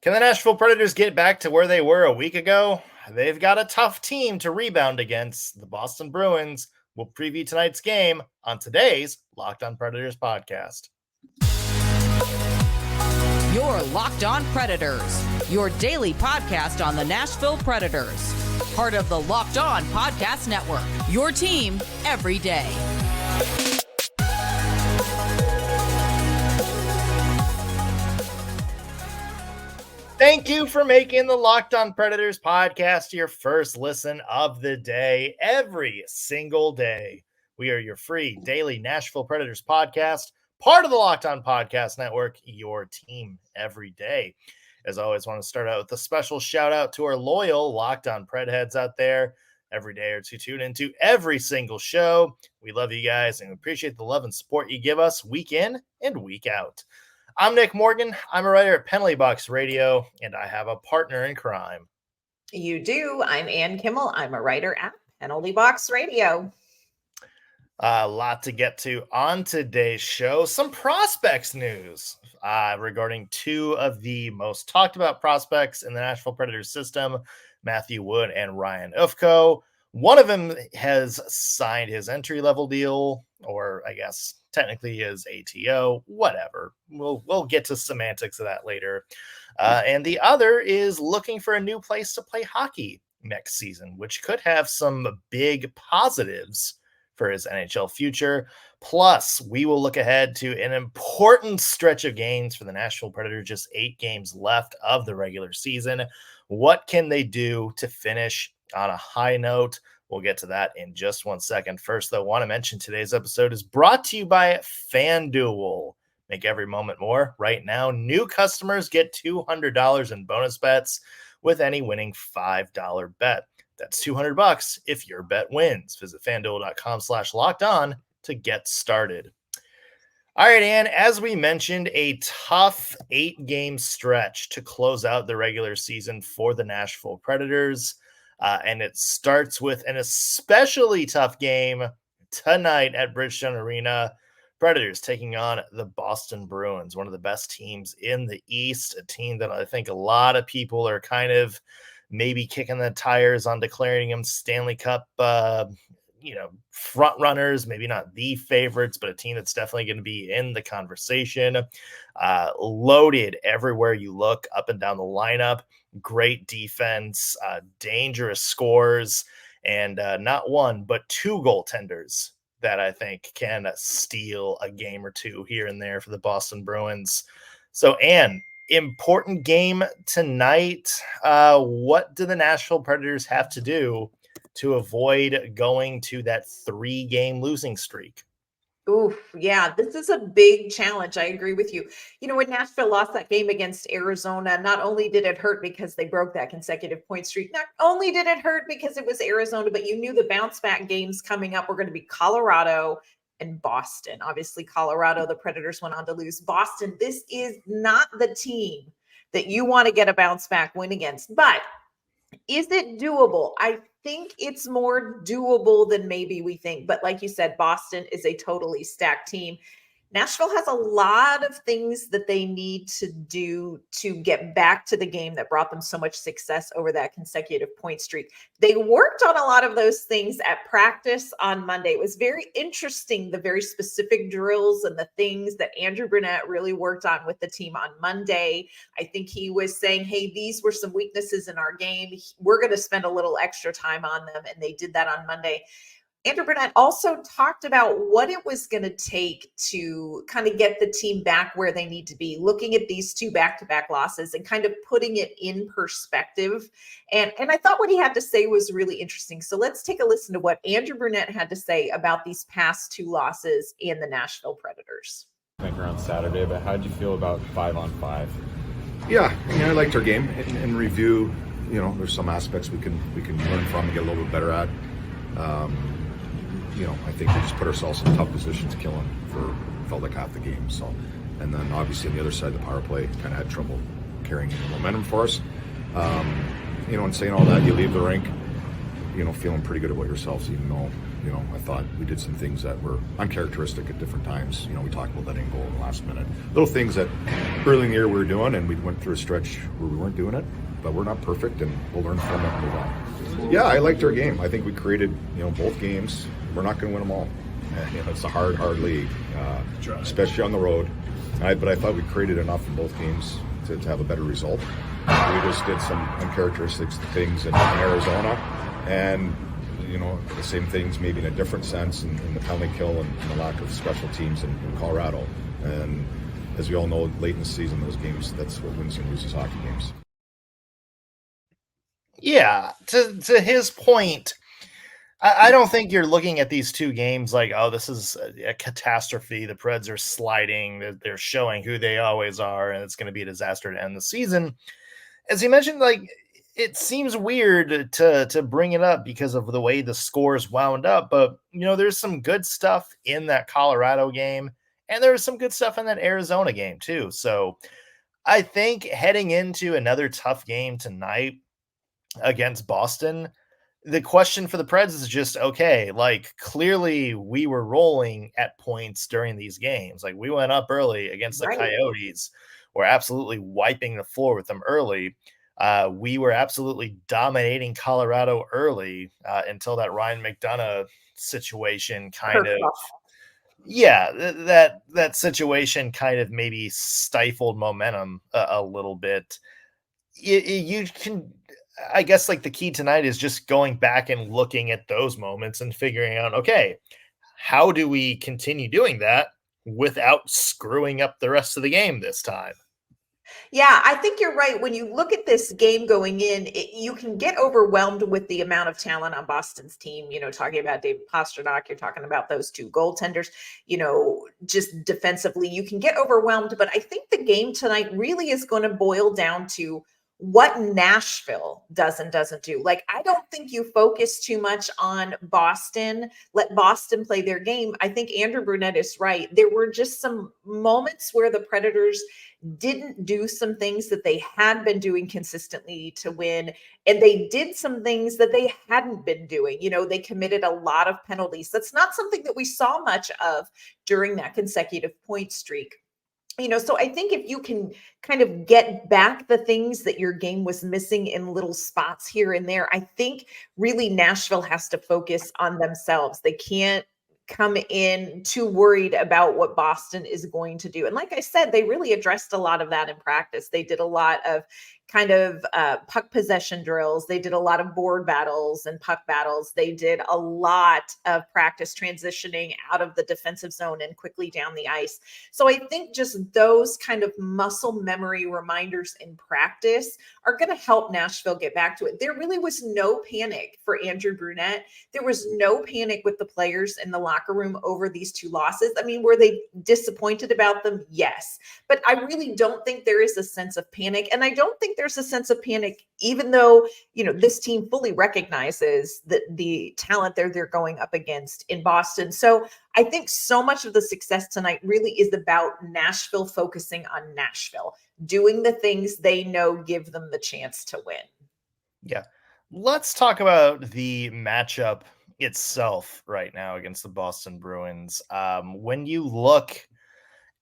Can the Nashville Predators get back to where they were a week ago? They've got a tough team to rebound against. The Boston Bruins. We'll preview tonight's game on today's Locked On Predators podcast. You're Locked On Predators, your daily podcast on the Nashville Predators. Part of the Locked On Podcast Network, your team every day. Thank you for making the Locked On Predators podcast your first listen of the day, every single day. We are your free daily Nashville Predators podcast, part of the Locked On Podcast Network, your team every day. As always, I want to start out with a special shout out to our loyal Locked On Pred heads out there every day or two tune into every single show. We love you guys and appreciate the love and support you give us week in and week out. I'm Nick Morgan. I'm a writer at Penalty Box Radio, and I have a partner in crime. You do. I'm Ann Kimmel. I'm a writer at Penalty Box Radio. A lot to get to on today's show. Some prospects news regarding two of the most talked about prospects in the Nashville Predators system, Matthew Wood and Ryan Ufko. One of them has signed his entry-level deal, or I guess technically his ATO, whatever. We'll get to semantics of that later. And the other is looking for a new place to play hockey next season, which could have some big positives for his NHL future. Plus, we will look ahead to an important stretch of games for the Nashville Predators, just 8 games left of the regular season. What can they do to finish on a high note? We'll get to that in just 1 second. First, though, I want to mention today's episode is brought to you by FanDuel. Make every moment more. Right now, new customers get $200 in bonus bets with any winning $5 bet. That's $200 if your bet wins. Visit FanDuel.com/lockedon to get started. All right, Ann, as we mentioned, a tough 8-game stretch to close out the regular season for the Nashville Predators. And it starts with an especially tough game tonight at Bridgestone Arena. Predators taking on the Boston Bruins, one of the best teams in the East, a team that I think a lot of people are kind of maybe kicking the tires on declaring them Stanley Cup, front runners, maybe not the favorites, but a team that's definitely going to be in the conversation. Loaded everywhere you look, up and down the lineup. Great defense, dangerous scores, and not one, but 2 goaltenders that I think can steal a game or two here and there for the Boston Bruins. So, Ann, important game tonight. What do the Nashville Predators have to do to avoid going to that 3-game losing streak? Oof, yeah, this is a big challenge. I agree with you. You know, when Nashville lost that game against Arizona, not only did it hurt because they broke that consecutive point streak, not only did it hurt because it was Arizona, but you knew the bounce back games coming up were going to be Colorado and Boston. Obviously, Colorado, the Predators went on to lose. Boston, this is not the team that you want to get a bounce back win against. But is it doable? I think it's more doable than maybe we think. But like you said, Boston is a totally stacked team. Nashville has a lot of things that they need to do to get back to the game that brought them so much success over that consecutive point streak. They worked on a lot of those things at practice on Monday. It was very interesting, the very specific drills and the things that Andrew Brunette really worked on with the team on Monday. I think he was saying, hey, these were some weaknesses in our game. We're going to spend a little extra time on them. And they did that on Monday. Andrew Brunette also talked about what it was going to take to kind of get the team back where they need to be, looking at these 2 back-to-back losses and kind of putting it in perspective. And I thought what he had to say was really interesting. So let's take a listen to what Andrew Brunette had to say about these past 2 losses in the Nashville Predators. I think around Saturday, but how did you feel about 5-on-5? Yeah, I liked our game. In review, there's some aspects we can learn from and get a little bit better at. I think we just put ourselves in a tough position to kill him for felt like half the game. So, and then obviously on the other side, the power play kind of had trouble carrying the momentum for us. And saying all that, you leave the rink, feeling pretty good about yourselves, even though, I thought we did some things that were uncharacteristic at different times. We talked about letting go in the last minute. Little things that early in the year we were doing, and we went through a stretch where we weren't doing it, but we're not perfect, and we'll learn from it and move on. Yeah, I liked our game. I think we created, both games. We're not going to win them all. It's a hard league, especially on the road. But I thought we created enough in both games to have a better result. We just did some uncharacteristic things in Arizona, and the same things maybe in a different sense in the penalty kill and the lack of special teams in Colorado. And as we all know, late in the season, those games, that's what wins and loses hockey games. Yeah, to his point, I don't think you're looking at these two games like, oh, this is a catastrophe. The Preds are sliding. They're showing who they always are, and it's going to be a disaster to end the season. As you mentioned, it seems weird to bring it up because of the way the scores wound up, but there's some good stuff in that Colorado game, and there was some good stuff in that Arizona game too. So I think heading into another tough game tonight against Boston, the question for the Preds is just, okay, clearly we were rolling at points during these games. We went up early against the Coyotes. We're absolutely wiping the floor with them early. We were absolutely dominating Colorado early until that Ryan McDonough situation that situation kind of maybe stifled momentum a little bit. You can, I guess, the key tonight is just going back and looking at those moments and figuring out, okay, how do we continue doing that without screwing up the rest of the game this time? Yeah, I think you're right. When you look at this game going in, you can get overwhelmed with the amount of talent on Boston's team. Talking about David Pastrnak, you're talking about those two goaltenders, just defensively, you can get overwhelmed. But I think the game tonight really is going to boil down to what Nashville does and doesn't do. I don't think you focus too much on Boston. Let Boston play their game. I think Andrew Brunette is right. There were just some moments where the Predators didn't do some things that they had been doing consistently to win. And they did some things that they hadn't been doing. They committed a lot of penalties. That's not something that we saw much of during that consecutive point streak. So I think if you can kind of get back the things that your game was missing in little spots here and there, I think really Nashville has to focus on themselves. They can't come in too worried about what Boston is going to do. And like I said, they really addressed a lot of that in practice. They did a lot of kind of puck possession drills. They did a lot of board battles and puck battles. They did a lot of practice transitioning out of the defensive zone and quickly down the ice. So I think just those kind of muscle memory reminders in practice are going to help Nashville get back to it. There really was no panic for Andrew Brunette. There was no panic with the players in the locker room over these two losses. I mean, were they disappointed about them? Yes. But I really don't think there is a sense of panic. And I don't think there's a sense of panic, even though, this team fully recognizes that the talent they're going up against in Boston. So I think so much of the success tonight really is about Nashville focusing on Nashville, doing the things they know give them the chance to win. Yeah. Let's talk about the matchup itself right now against the Boston Bruins. When you look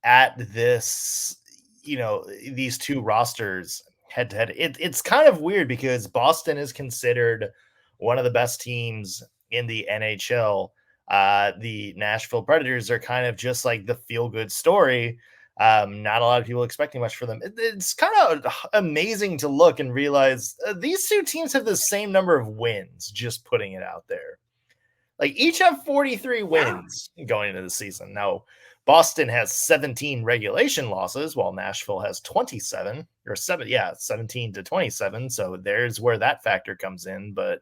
at this, these two rosters head to head, it's kind of weird because Boston is considered one of the best teams in the NHL. The Nashville Predators are kind of just like the feel-good story. Not a lot of people expecting much for them. It's kind of amazing to look and realize these two teams have the same number of wins, just putting it out there. Each have 43 wins going into the season. Now, Boston has 17 regulation losses, while Nashville has 27 or 17 to 27. So there's where that factor comes in. But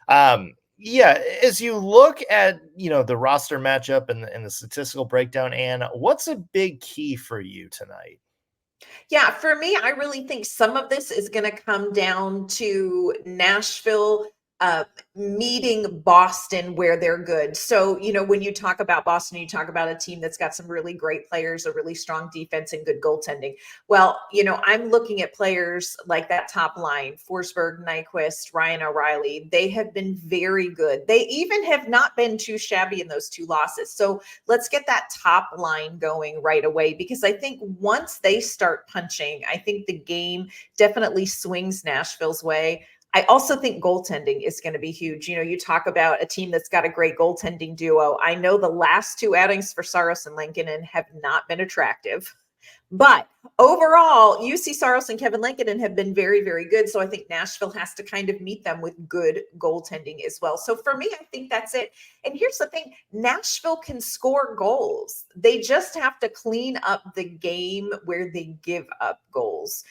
as you look at, the roster matchup and the statistical breakdown, Ann, what's a big key for you tonight? Yeah, for me, I really think some of this is going to come down to Nashville meeting Boston where they're good. So, when you talk about Boston, you talk about a team that's got some really great players, a really strong defense, and good goaltending. Well, I'm looking at players like that top line, Forsberg, Nyquist, Ryan O'Reilly. They have been very good. They even have not been too shabby in those 2 losses. So let's get that top line going right away, because I think once they start punching, I think the game definitely swings Nashville's way. I also think goaltending is going to be huge. You talk about a team that's got a great goaltending duo. I know the last 2 outings for Saros and Lankinen have not been attractive. But overall, UC Saros and Kevin Lankinen have been very, very good. So I think Nashville has to kind of meet them with good goaltending as well. So for me, I think that's it. And here's the thing, Nashville can score goals. They just have to clean up the game where they give up goals.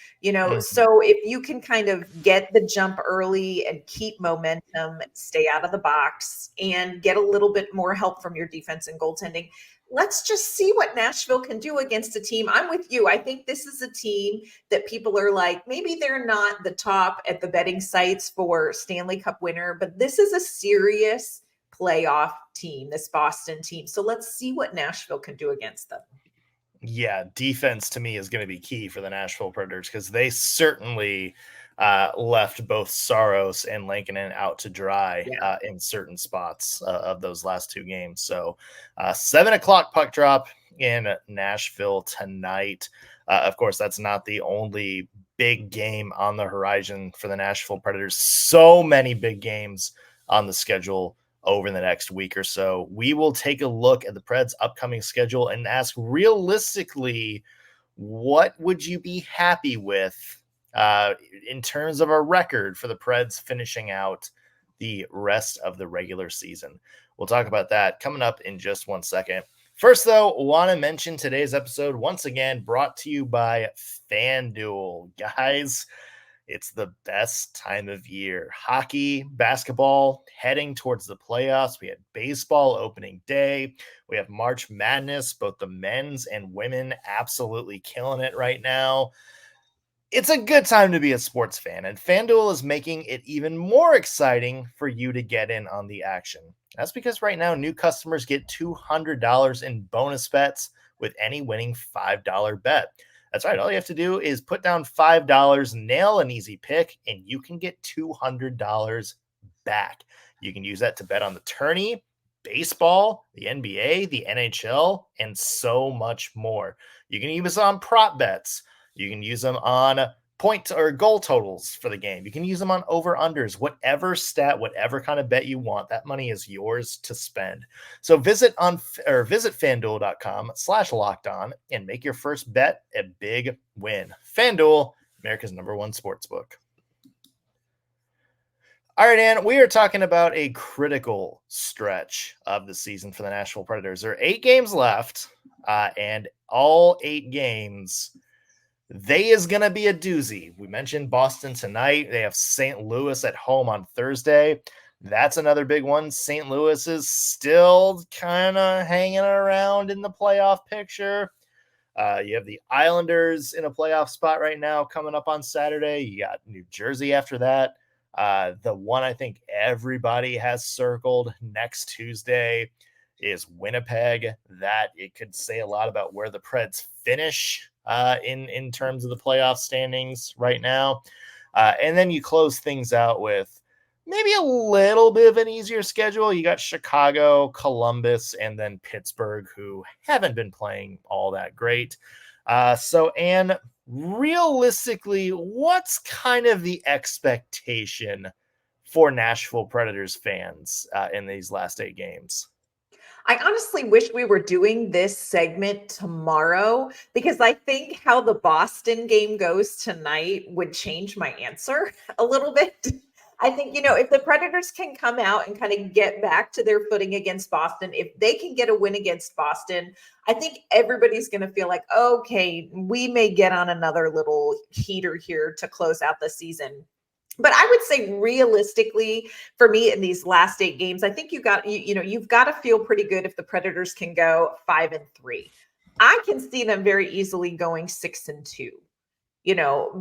So if you can kind of get the jump early and keep momentum, stay out of the box, and get a little bit more help from your defense and goaltending, let's just see what Nashville can do against a team. I'm with you. I think this is a team that people are like, maybe they're not the top at the betting sites for Stanley Cup winner, but this is a serious playoff team, this Boston team. So let's see what Nashville can do against them. Yeah, defense to me is going to be key for the Nashville Predators, because they certainly left both Saros and Lankinen out to dry in certain spots of those last 2 games. So 7:00 puck drop in Nashville tonight. Of course, that's not the only big game on the horizon for the Nashville Predators. So many big games on the schedule over the next week or so. We will take a look at the Preds' upcoming schedule and ask, realistically, what would you be happy with in terms of a record for the Preds finishing out the rest of the regular season? We'll talk about that coming up in just 1 second. First, though, want to mention today's episode, once again, brought to you by FanDuel. Guys, it's the best time of year. Hockey, basketball, heading towards the playoffs. We had baseball opening day. We have March Madness, both the men's and women absolutely killing it right now. It's a good time to be a sports fan, and FanDuel is making it even more exciting for you to get in on the action. That's because right now, new customers get $200 in bonus bets with any winning $5 bet. That's right. All you have to do is put down $5, nail an easy pick, and you can get $200 back. You can use that to bet on the tourney, baseball, the NBA, the NHL, and so much more. You can use them on prop bets. You can use them on point or goal totals for the game. You can use them on over-unders, whatever stat, whatever kind of bet you want. That money is yours to spend. So visit FanDuel.com/lockedon and make your first bet a big win. FanDuel, America's #1 sportsbook. All right, Ann, we are talking about a critical stretch of the season for the Nashville Predators. There are 8 games left, and all 8 games, they is going to be a doozy. We mentioned Boston tonight. They have St. Louis at home on Thursday. That's another big one. St. Louis is still kind of hanging around in the playoff picture. You have the Islanders in a playoff spot right now coming up on Saturday. You got New Jersey after that. The one I think everybody has circled next Tuesday is Winnipeg. That it could say a lot about where the Preds finish in terms of the playoff standings right now. And then you close things out with maybe a little bit of an easier schedule. You got Chicago, Columbus, and then Pittsburgh, who haven't been playing all that great. So, Anne, realistically, what's kind of the expectation for Nashville Predators fans in these last 8 games? I honestly wish we were doing this segment tomorrow, because I think how the Boston game goes tonight would change my answer a little bit. I think, if the Predators can come out and kind of get back to their footing against Boston, if they can get a win against Boston, I think everybody's going to feel like, okay, we may get on another little heater here to close out the season. But I would say realistically, for me in these last 8 games, I think you've got to feel pretty good if the Predators can go 5-3. I can see them very easily going 6-2.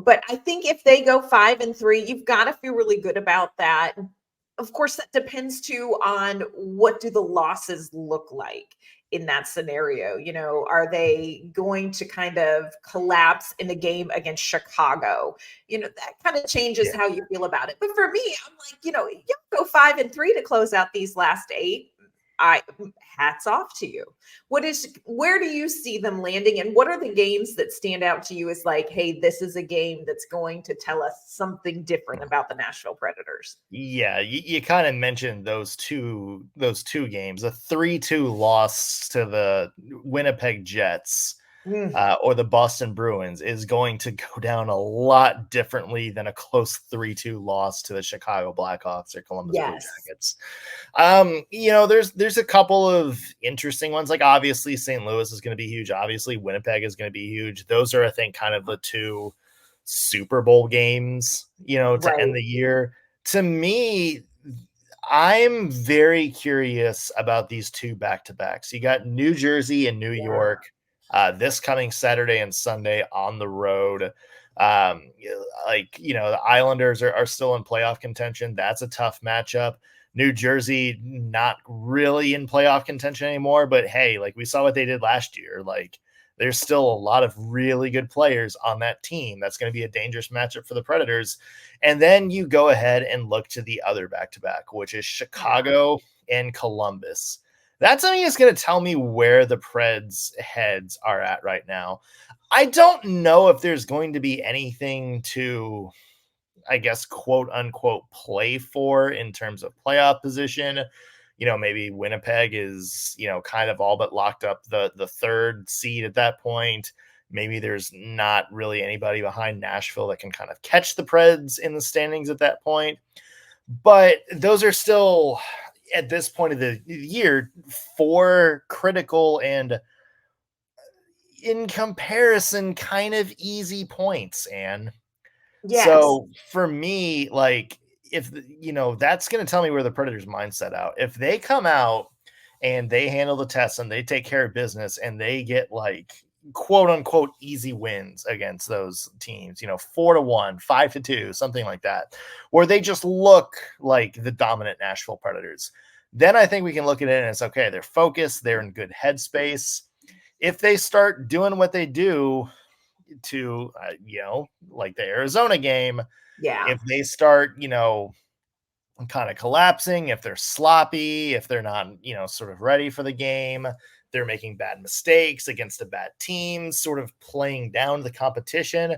But I think if they go 5-3, you've got to feel really good about that. of course, that depends too on what do the losses look like in that scenario. Are they going to kind of collapse in a game against Chicago? That kind of changes Yeah. how you feel about it. But for me, I'm like, you go 5-3 to close out these last 8. Hats off to you. Where do you see them landing, and what are the games that stand out to you as like, hey, this is a game that's going to tell us something different about the Nashville Predators? Yeah, you kind of mentioned those two games. A 3-2 loss to the Winnipeg Jets Mm, or the Boston Bruins is going to go down a lot differently than a close 3-2 loss to the Chicago Blackhawks or Columbus Blue yes. Jackets. There's a couple of interesting ones. Like obviously St. Louis is going to be huge. Obviously Winnipeg is going to be huge. Those are, I think, kind of the two Super Bowl games, to end Right. the year. To me, I'm very curious about these two back-to-backs. You got New Jersey and New Yeah. York this coming Saturday and Sunday on the road. The Islanders are still in playoff contention. That's a tough matchup. New Jersey not really in playoff contention anymore, but hey, like we saw what they did last year. Like there's still a lot of really good players on that team. That's going to be a dangerous matchup for the Predators. And then you go ahead and look to the other back-to-back, which is Yeah. Chicago and Columbus. That's something that's going to tell me where the Preds heads are at right now. I don't know if there's going to be anything to, I guess, quote unquote, play for in terms of playoff position. Maybe Winnipeg is, kind of all but locked up the third seed at that point. Maybe there's not really anybody behind Nashville that can kind of catch the Preds in the standings at that point. But those are still, at this point of the year, 4 critical and, in comparison, kind of easy points, and Yes. so for me, like, if that's going to tell me where the Predators mindset out. If they come out and they handle the test and they take care of business and they get like quote unquote easy wins against those teams, 4-1, 5-2, something like that, where they just look like the dominant Nashville Predators, then I think we can look at it and it's okay. They're focused. They're in good headspace. If they start doing what they do to, like the Arizona game, Yeah. if they start, kind of collapsing, if they're sloppy, if they're not, sort of ready for the game, they're making bad mistakes against a bad team, sort of playing down the competition.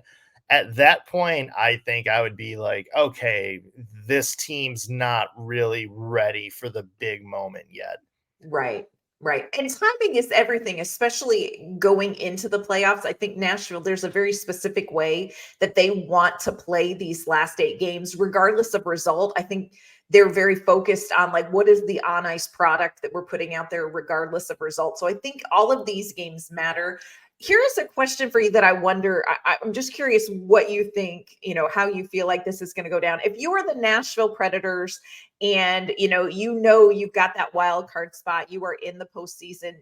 At that point, I think I would be like, okay, this team's not really ready for the big moment yet. Right. Right. And timing is everything, especially going into the playoffs. I think Nashville, there's a very specific way that they want to play these last 8 games, regardless of result. I think they're very focused on like what is the on ice product that we're putting out there, regardless of result. So I think all of these games matter. Here's a question for you that I wonder. I'm just curious what you think, how you feel like this is going to go down. If you were the Nashville Predators, and you've got that wild card spot, you are in the postseason,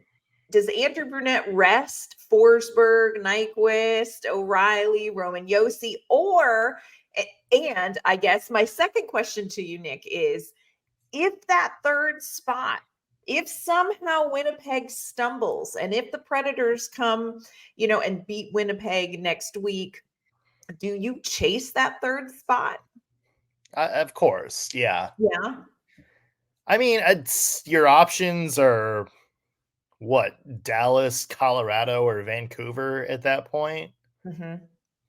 does Andrew Brunette rest Forsberg, Nyquist, O'Reilly, Roman Yossi, and I guess my second question to you, Nick, is if that third spot, if somehow Winnipeg stumbles and if the Predators come, and beat Winnipeg next week, do you chase that third spot? Of course, yeah. Yeah. I mean, your options are what, Dallas, Colorado, or Vancouver at that point. Hmm.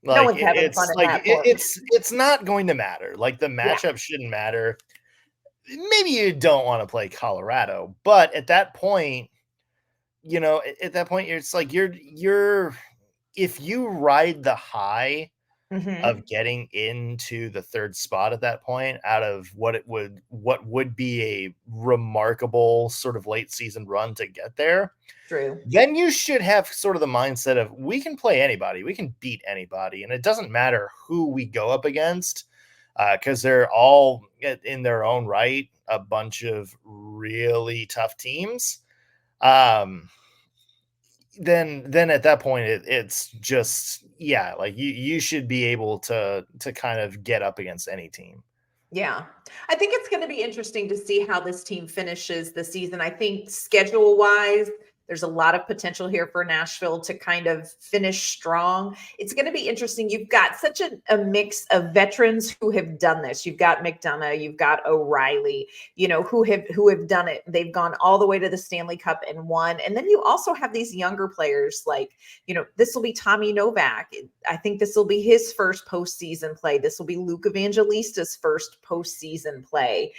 No Like one's having fun at that point. it's not going to matter. Like the Yeah. matchup shouldn't matter. Maybe you don't want to play Colorado, but at that point, at that point, it's like you're if you ride the high Hmm. of getting into the third spot at that point out of what would be a remarkable sort of late season run to get there, True. then you should have sort of the mindset of we can play anybody, we can beat anybody, and it doesn't matter who we go up against, because they're all in their own right a bunch of really tough teams. Um, then at that point it's just, yeah, like you should be able to kind of get up against any team. Yeah. I think it's going to be interesting to see how this team finishes the season. I think schedule wise, there's a lot of potential here for Nashville to kind of finish strong. It's going to be interesting. You've got such a mix of veterans who have done this. You've got McDonough, you've got O'Reilly, who have done it. They've gone all the way to the Stanley Cup and won. And then you also have these younger players like, this will be Tommy Novak. I think this will be his first postseason play. This will be Luke Evangelista's first postseason play.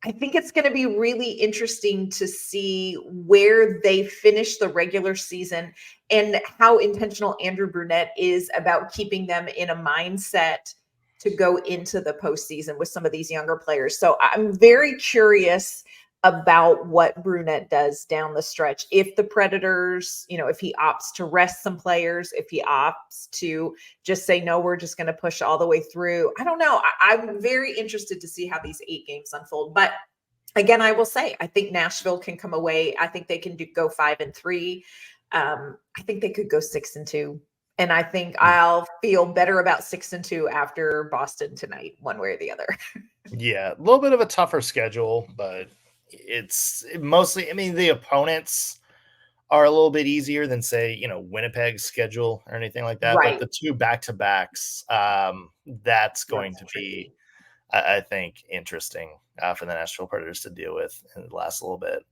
I think it's going to be really interesting to see where they finish the regular season and how intentional Andrew Brunette is about keeping them in a mindset to go into the postseason with some of these younger players. So I'm very curious about what Brunette does down the stretch. If the Predators, if he opts to rest some players, if he opts to just say, no, we're just going to push all the way through. I don't know. I'm very interested to see how these 8 games unfold. But again, I will say, I think Nashville can come away. I think they can go 5-3. I think they could go 6-2. And I think I'll feel better about 6-2 after Boston tonight, one way or the other. Yeah, a little bit of a tougher schedule, but it's mostly, the opponents are a little bit easier than, say, Winnipeg's schedule or anything like that. Right. But the 2 back-to-backs, that's going to be, I think, interesting for the Nashville Predators to deal with in the last little bit.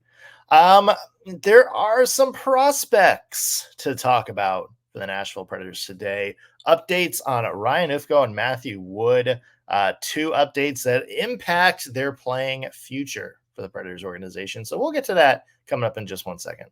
There are some prospects to talk about for the Nashville Predators today. Updates on Ryan Ufko and Matthew Wood. 2 updates that impact their playing future for the Predators organization. So we'll get to that coming up in just 1 second.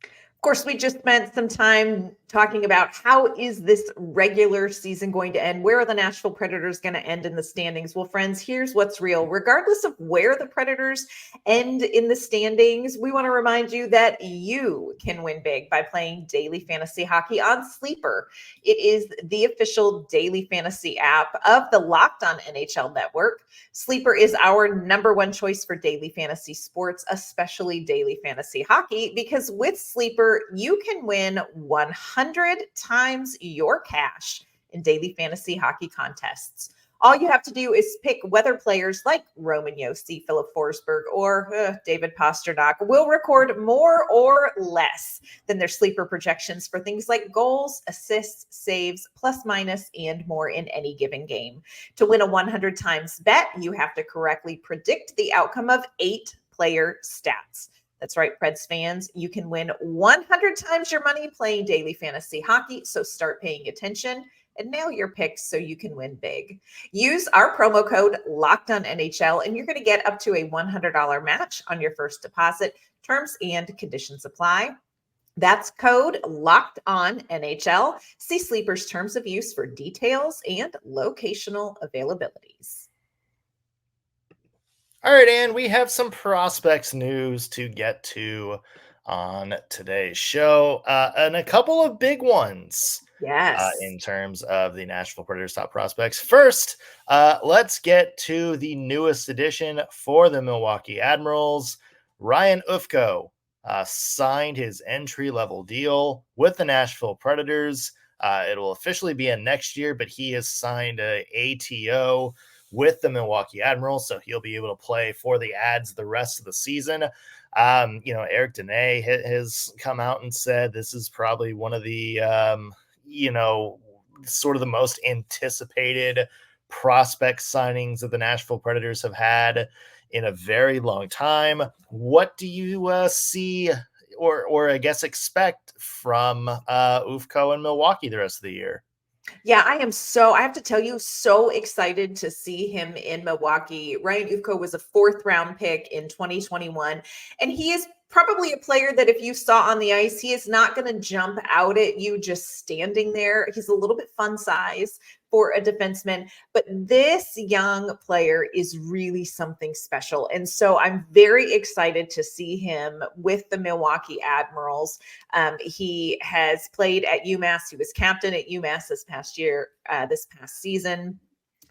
Of course, we just spent some time talking about how is this regular season going to end? Where are the Nashville Predators going to end in the standings? Well, friends, here's what's real. Regardless of where the Predators end in the standings, we want to remind you that you can win big by playing daily fantasy hockey on Sleeper. It is the official daily fantasy app of the Locked On NHL Network. Sleeper is our #1 choice for daily fantasy sports, especially daily fantasy hockey, because with Sleeper, you can win 100 times your cash in daily fantasy hockey contests. All you have to do is pick whether players like Roman Josi, Philip Forsberg, or David Pastrnak will record more or less than their sleeper projections for things like goals, assists, saves, plus minus, and more in any given game. To win a 100 times bet, you have to correctly predict the outcome of 8 player stats. That's right, Preds fans. You can win 100 times your money playing daily fantasy hockey, so start paying attention and nail your picks so you can win big. Use our promo code LOCKEDONNHL, and you're going to get up to a $100 match on your first deposit. Terms and conditions apply. That's code LOCKEDONNHL. See Sleeper's terms of use for details and locational availabilities. All right, and we have some prospects news to get to on today's show, and a couple of big ones. Yes. In terms of the Nashville Predators top prospects. First, let's get to the newest addition for the Milwaukee Admirals. Ryan Ufko signed his entry-level deal with the Nashville Predators. It will officially be in next year, but he has signed a ATO with the Milwaukee Admirals, so he'll be able to play for the Ads the rest of the season. Eric Dene has come out and said this is probably one of the sort of the most anticipated prospect signings that the Nashville Predators have had in a very long time. What do you see or I guess expect from Ufko and Milwaukee the rest of the year? Yeah, I have to tell you, so excited to see him in Milwaukee. Ryan Ufko was a 4th round pick in 2021, and he is probably a player that if you saw on the ice, he is not going to jump out at you just standing there. He's a little bit fun size for a defenseman, but this young player is really something special. And so I'm very excited to see him with the Milwaukee Admirals. He has played at UMass. He was captain at UMass this past season.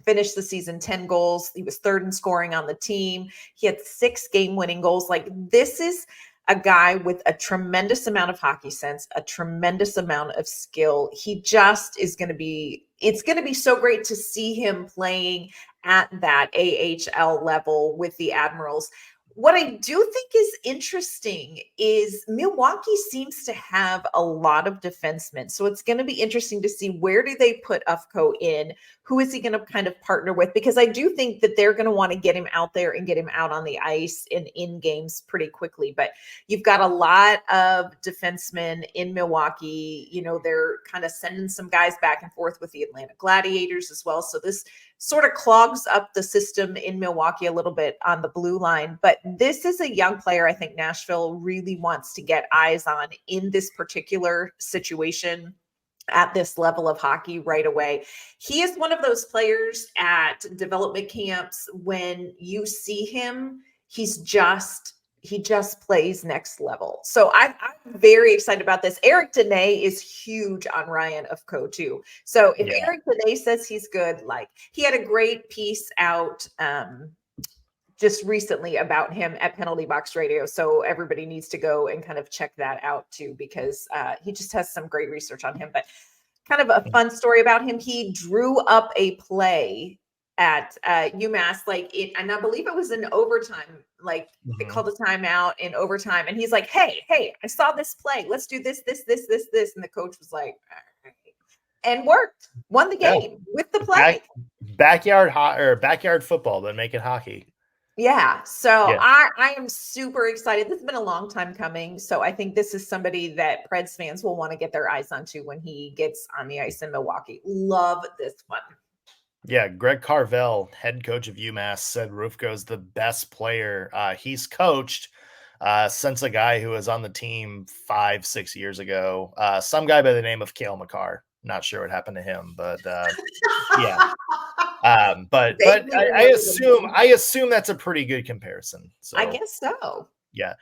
Finished the season 10 goals. He was 3rd in scoring on the team. He had 6 game-winning goals. Like, this is a guy with a tremendous amount of hockey sense, a tremendous amount of skill. He just is going to be it's going to be so great to see him playing at that AHL level with the Admirals. What I do think is interesting is Milwaukee seems to have a lot of defensemen. So it's going to be interesting to see, where do they put Ufko in? Who is he going to kind of partner with? Because I do think that they're going to want to get him out there and get him out on the ice and in games pretty quickly. But you've got a lot of defensemen in Milwaukee. You know, they're kind of sending some guys back and forth with the Atlanta Gladiators as well. So this sort of clogs up the system in Milwaukee a little bit on the blue line. But this is a young player I think Nashville really wants to get eyes on in this particular situation at this level of hockey right away. He is one of those players at development camps, when you see him, he just plays next level. So I'm very excited about this. Eric Dene is huge on Ryan Ufko too. So if Eric Dene says he's good, like, he had a great piece out just recently about him at Penalty Box Radio. So everybody needs to go and kind of check that out too, because he just has some great research on him. But kind of a fun story about him. He drew up a play at UMass, and I believe it was in overtime. Like, they called a timeout in overtime, and he's like, "Hey, I saw this play. Let's do this." And the coach was like, "All right," and worked, won the game with the play. Backyard football, but make it hockey. Yeah. So I am super excited. This has been a long time coming. So I think this is somebody that Preds fans will want to get their eyes onto when he gets on the ice in Milwaukee. Love this one. Yeah, Greg Carvel, head coach of UMass, said Ufko is the best player he's coached since a guy who was on the team 5-6 years ago. Some guy by the name of Cale Makar. Not sure what happened to him, but yeah. But I assume that's a pretty good comparison. So I guess so. Yeah.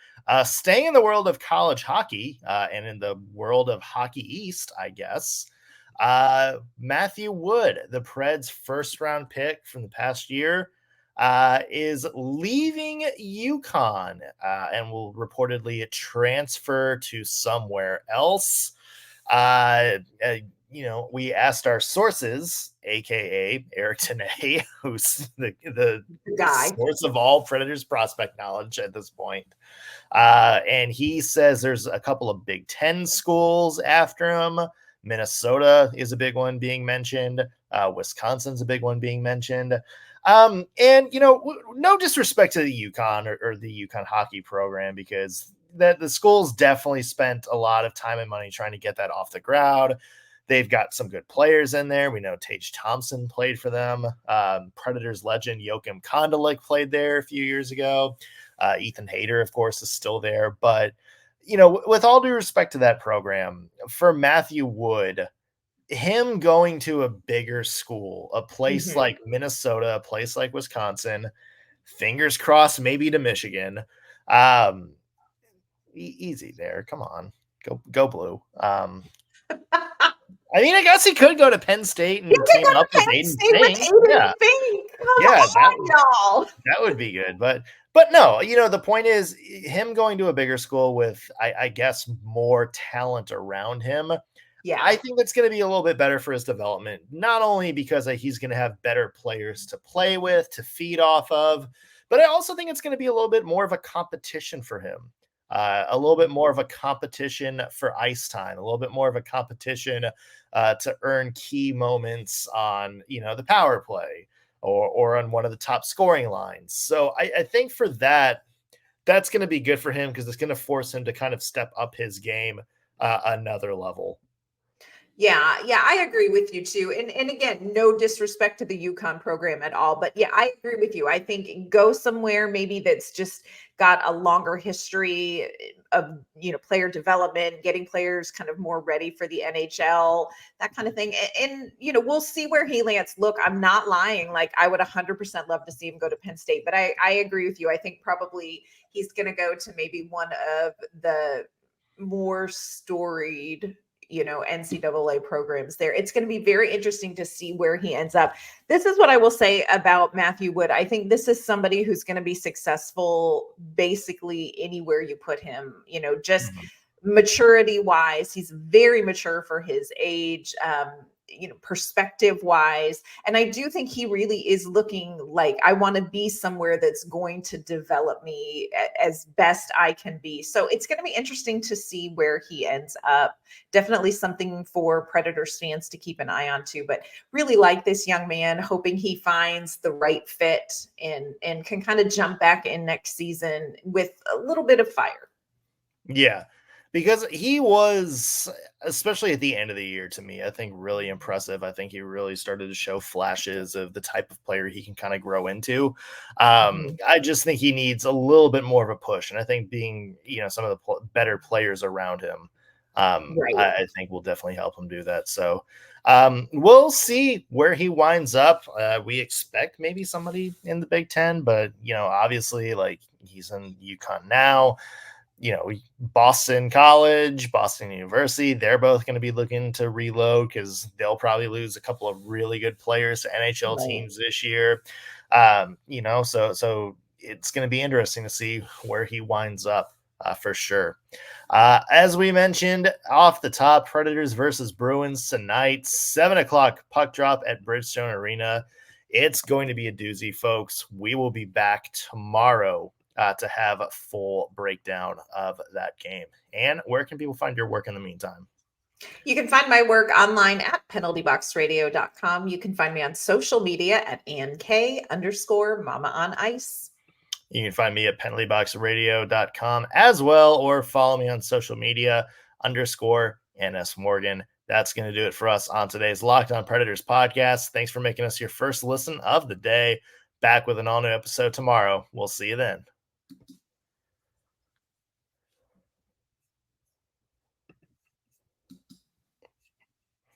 Staying in the world of college hockey and in the world of Hockey East, I guess. Matthew Wood, the Preds' first-round pick from the past year, is leaving UConn and will reportedly transfer to somewhere else. We asked our sources, aka Eric Dene, who's the guy, source of all Predators prospect knowledge at this point. And he says there's a couple of Big Ten schools after him. Minnesota is a big one being mentioned. Wisconsin's a big one being mentioned. And, no disrespect to the UConn or the UConn hockey program, because the school's definitely spent a lot of time and money trying to get that off the ground. They've got some good players in there. We know Tage Thompson played for them. Predators legend Joachim Kondelik played there a few years ago. Ethan Hayter, of course, is still there. But, with all due respect to that program, for Matthew Wood, him going to a bigger school, a place like Minnesota, a place like Wisconsin, fingers crossed, maybe to Michigan. Easy there. Come on. Go blue. I mean, I guess he could go to Penn State and team up with Aiden Fink. That would be good. But no, the point is, him going to a bigger school with, I guess, more talent around him. Yeah, I think that's going to be a little bit better for his development, not only because he's going to have better players to play with, to feed off of, but I also think it's going to be a little bit more of a competition for him. A little bit more of a competition for ice time, a little bit more of a competition to earn key moments on, the power play or on one of the top scoring lines. So I think for that's going to be good for him, because it's going to force him to kind of step up his game another level. Yeah, I agree with you too. And again, no disrespect to the UConn program at all, but yeah, I agree with you. I think go somewhere maybe that's just got a longer history of, player development, getting players kind of more ready for the NHL, that kind of thing. And we'll see where he lands. Look, I'm not lying. Like, I would 100% love to see him go to Penn State, but I agree with you. I think probably he's going to go to maybe one of the more storied NCAA programs there. It's going to be very interesting to see where he ends up. This is what I will say about Matthew Wood. I think this is somebody who's going to be successful basically anywhere you put him, just maturity wise. He's very mature for his age. perspective wise. And I do think he really is looking like, I want to be somewhere that's going to develop me as best I can be. So it's going to be interesting to see where he ends up. Definitely something for Predators fans to keep an eye on too, but really like this young man, hoping he finds the right fit and can kind of jump back in next season with a little bit of fire. Yeah, because he was, especially at the end of the year, to me, I think really impressive. I think he really started to show flashes of the type of player he can kind of grow into. I just think he needs a little bit more of a push. And I think being, some of the better players around him, Right. I think will definitely help him do that. So we'll see where he winds up. We expect maybe somebody in the Big Ten, but, obviously, like, he's in UConn now. Boston College, Boston University, they're both going to be looking to reload because they'll probably lose a couple of really good players to NHL teams this year. So it's going to be interesting to see where he winds up for sure. As we mentioned off the top, Predators versus Bruins tonight, 7:00 puck drop at Bridgestone Arena. It's going to be a doozy, folks. We will be back tomorrow to have a full breakdown of that game. And where can people find your work in the meantime? You can find my work online at penaltyboxradio.com. You can find me on social media at AnnK_Mama on Ice. You can find me at penaltyboxradio.com as well, or follow me on social media _NS Morgan. That's going to do it for us on today's Locked On Predators podcast. Thanks for making us your first listen of the day. Back with an all-new episode tomorrow. We'll see you then.